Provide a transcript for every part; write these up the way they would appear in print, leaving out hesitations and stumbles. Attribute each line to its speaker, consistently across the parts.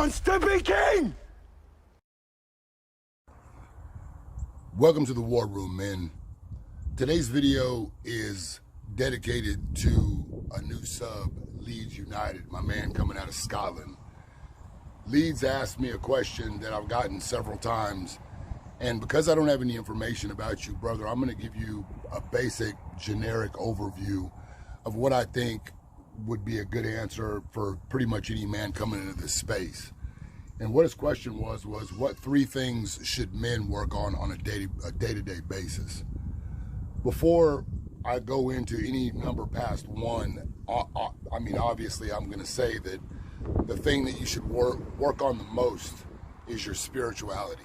Speaker 1: wants to be king!
Speaker 2: Welcome to the War Room, men. Today's video is dedicated to a new sub, Leeds United, my man coming out of Scotland. Leeds asked me a question that I've gotten several times, and because I don't have any information about you, brother, I'm going to give you a basic, generic overview of what I think would be a good answer for pretty much any man coming into this space. And what his question was what 3 things should men work on a day-to-day basis? Before I go into any number past 1, I mean, obviously I'm going to say that the thing that you should work on the most is your spirituality.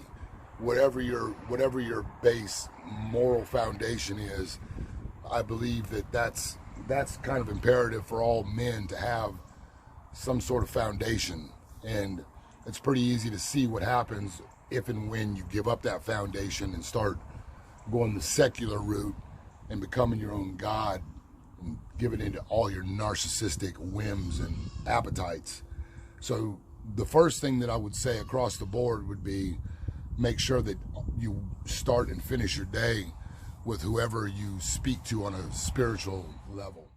Speaker 2: Whatever your base moral foundation is, I believe that's kind of imperative for all men to have some sort of foundation. And it's pretty easy to see what happens if and when you give up that foundation and start going the secular route and becoming your own God and giving into all your narcissistic whims and appetites. So the first thing that I would say across the board would be make sure that you start and finish your day with whoever you speak to on a spiritual level.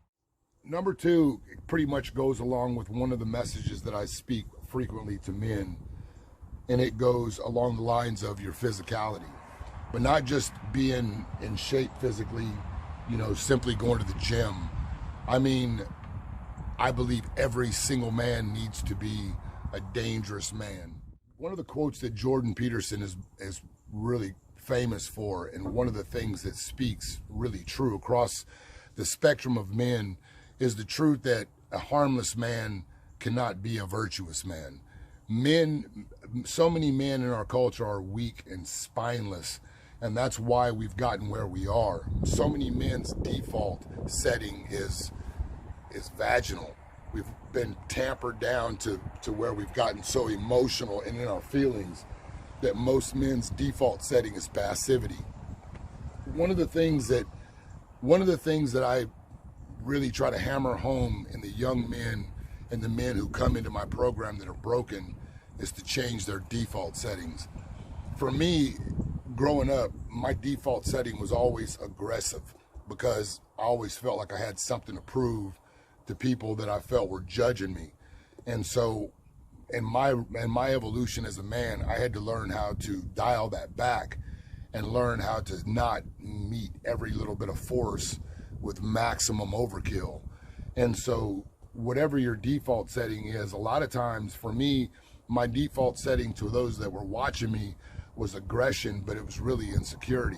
Speaker 2: Number 2, it pretty much goes along with one of the messages that I speak frequently to men, and it goes along the lines of your physicality, but not just being in shape physically, simply going to the gym. I mean, I believe every single man needs to be a dangerous man. One of the quotes that Jordan Peterson is really famous for, and one of the things that speaks really true across the spectrum of men, is the truth that a harmless man cannot be a virtuous man. So many men in our culture are weak and spineless, and that's why we've gotten where we are. So many men's default setting is vaginal. We've been tampered down to where we've gotten so emotional and in our feelings that most men's default setting is passivity. One of the things that I really try to hammer home in the young men and the men who come into my program that are broken is to change their default settings. For me, growing up, my default setting was always aggressive because I always felt like I had something to prove to people that I felt were judging me. And so in my evolution as a man, I had to learn how to dial that back and learn how to not meet every little bit of force with maximum overkill. And so whatever your default setting is, a lot of times for me, my default setting to those that were watching me was aggression, but it was really insecurity.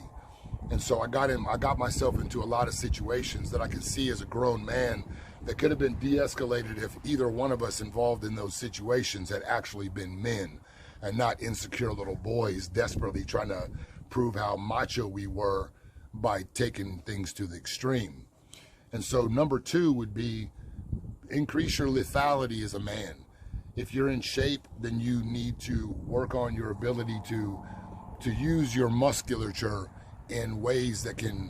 Speaker 2: And so I got myself into a lot of situations that I could see as a grown man that could have been de-escalated if either one of us involved in those situations had actually been men and not insecure little boys desperately trying to prove how macho we were by taking things to the extreme. And so number 2 would be increase your lethality as a man. If you're in shape, then you need to work on your ability to use your musculature in ways that can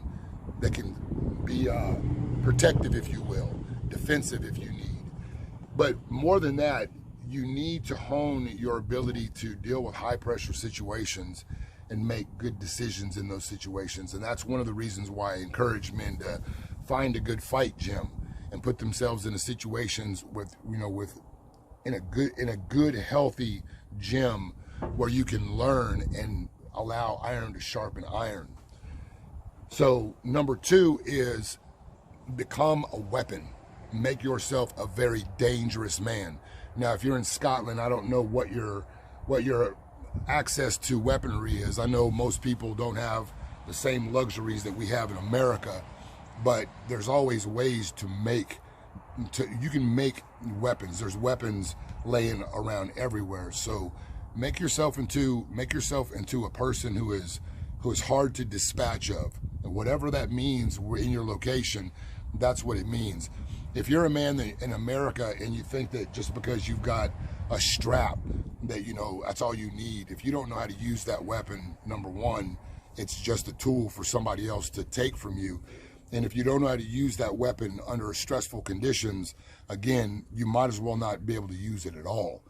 Speaker 2: be protective, if you will, defensive if you need. But more than that, you need to hone your ability to deal with high pressure situations and make good decisions in those situations. And that's one of the reasons why I encourage men to find a good fight gym and put themselves into situations in a good healthy gym where you can learn and allow iron to sharpen iron. So number 2 is become a weapon. Make yourself a very dangerous man. Now, if you're in Scotland, I don't know what your access to weaponry is. I know most people don't have the same luxuries that we have in America, but there's always ways you can make weapons. There's weapons laying around everywhere. So make yourself into a person who is hard to dispatch of. And whatever that means in your location, that's what it means. If you're a man in America and you think that just because you've got a strap that that's all you need, if you don't know how to use that weapon, number 1, it's just a tool for somebody else to take from you. And if you don't know how to use that weapon under stressful conditions, again, you might as well not be able to use it at all.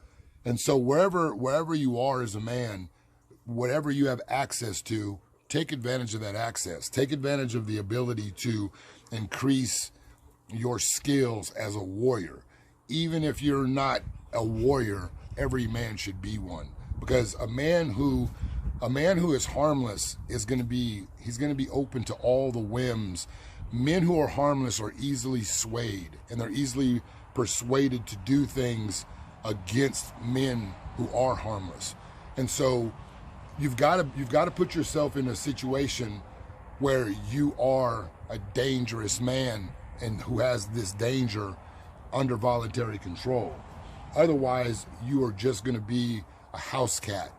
Speaker 2: And so wherever you are as a man, whatever you have access to, take advantage of that access. Take advantage of the ability to increase your skills as a warrior. Even if you're not a warrior, every man should be one. Because a man who is harmless is going to be open to all the whims. Men who are harmless are easily swayed, and they're easily persuaded to do things against men who are harmless. And so you've got to put yourself in a situation where you are a dangerous man and who has this danger under voluntary control. Otherwise, you are just going to be a house cat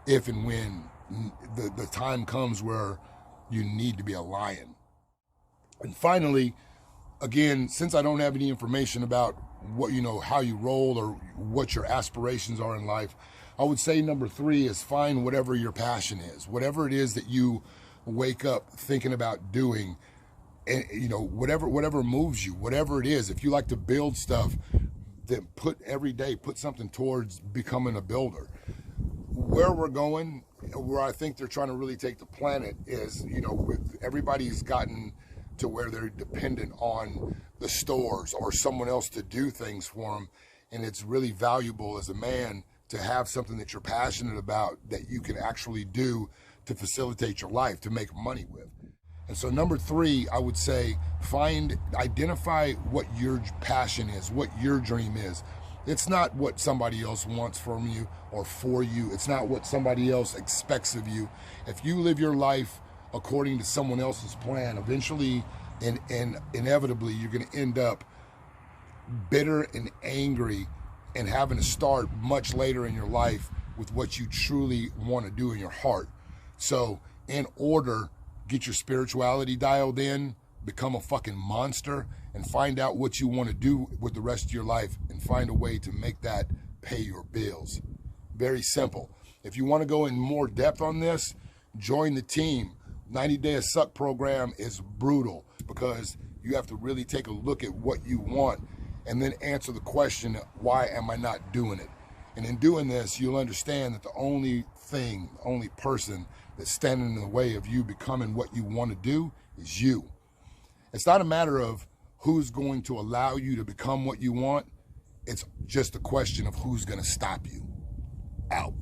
Speaker 2: if and when the time comes where you need to be a lion. And finally, again, since I don't have any information about what, how you roll or what your aspirations are in life, I would say number 3 is find whatever your passion is, whatever it is that you wake up thinking about doing, and whatever moves you, whatever it is. If you like to build stuff, then put something towards becoming a builder. Where we're going, where I think they're trying to really take the planet is, with everybody's gotten to where they're dependent on the stores or someone else to do things for them. And it's really valuable as a man to have something that you're passionate about that you can actually do to facilitate your life, to make money with. And so number 3, I would say identify what your passion is, what your dream is. It's not what somebody else wants from you or for you. It's not what somebody else expects of you. If you live your life according to someone else's plan, eventually and inevitably you're going to end up bitter and angry and having to start much later in your life with what you truly want to do in your heart. So in order, get your spirituality dialed in, become a fucking monster, and find out what you want to do with the rest of your life and find a way to make that pay your bills. Very simple. If you want to go in more depth on this, join the team. 90 Day of Suck program is brutal because you have to really take a look at what you want and then answer the question, why am I not doing it? And in doing this, you'll understand that the only person that's standing in the way of you becoming what you want to do is you. It's not a matter of who's going to allow you to become what you want. It's just a question of who's going to stop you. Out.